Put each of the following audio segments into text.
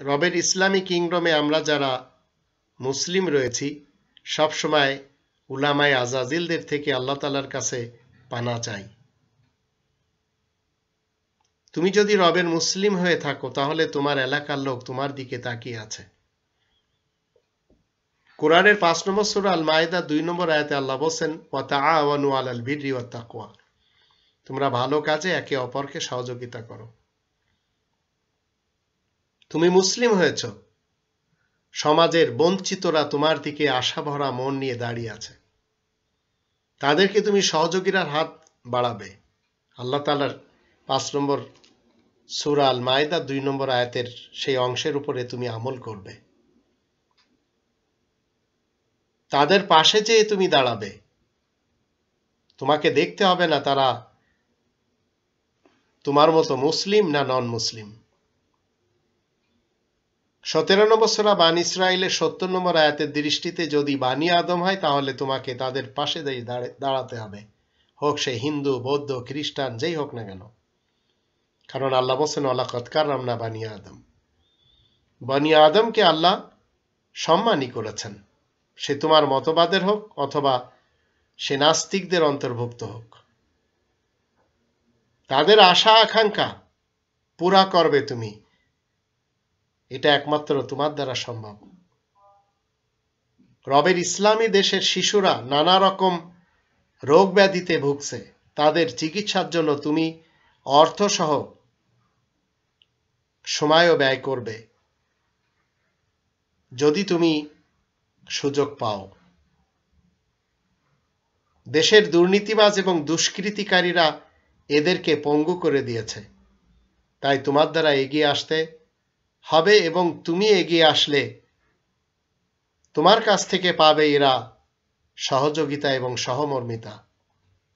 রবের ইসলামী কিংডমে আমরা যারা মুসলিম রয়েছি সবসময় উলামায়ে আজাজিলদের থেকে আল্লাহ তাআলার কাছে পানা চাই। তুমি যদি রবের মুসলিম হয়ে থাকো তাহলে তোমার এলাকার লোক তোমার দিকে তাকিয়ে আছে। কোরআনের ৫ নম্বর সূরা আল মায়েদা ২ নম্বর আয়াতে আল্লাহ বলেন, ওয়া তাআওয়ানু আলাল বিররি ওয়াত তাকওয়া, তোমরা ভালো কাজে একে অপরকে সহযোগিতা করো। তুমি মুসলিম হয়েছ, সমাজের বঞ্চিতরা তোমার দিকে আশা ভরা মন নিয়ে দাঁড়িয়ে আছে, তাদেরকে তুমি সহযোগিতার হাত বাড়াবে। আল্লাহ তাআলার ৫ নম্বর সূরা আল মায়েদা ২ নম্বর আয়াতের সেই অংশের উপরে তুমি আমল করবে। তাদের পাশে যেয়ে তুমি দাঁড়াবে। তোমাকে দেখতে হবে না তারা তোমার মতো মুসলিম না নন মুসলিম। ১৭ নম্বর সূরা বানী ইসরাঈলের ৭০ নম্বর আয়াতের দৃষ্টিতে যদি বানী আদম হয় তাহলে তোমাকে তাদের পাশে দাঁড়াতে হবে, হোক সে হিন্দু, বৌদ্ধ, খ্রিস্টান, যেই হোক না কেন। কারণ আল্লাহ বলেন, ওয়ালাকাদ কাররামনা বানী আদম। বানী আদমকে আল্লাহ সম্মানই করেছেন, সে তোমার মতবাদের হোক অথবা সে নাস্তিকদের অন্তর্ভুক্ত হোক। তাদের আশা আকাঙ্ক্ষা পুরা করবে তুমি, এটা একমাত্র তোমার দ্বারা সম্ভব। রবের ইসলামী দেশের শিশুরা নানা রকম রোগ ব্যাধিতে ভুগছে, তাদের চিকিৎসার জন্য তুমি অর্থসহ সময়ও ব্যয় করবে যদি তুমি সুযোগ পাও। দেশের দুর্নীতিবাজ এবং দুষ্কৃতিকারীরা এদেরকে পঙ্গু করে দিয়েছে, তাই তোমার দ্বারা এগিয়ে আসতে হবে এবং তুমি এগিয়ে আসলে তোমার কাছ থেকে পাবে এরা সহযোগিতা এবং সহমর্মিতা,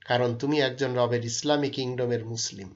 কারণ তুমি একজন রবের ইসলামী কিংডমের মুসলিম।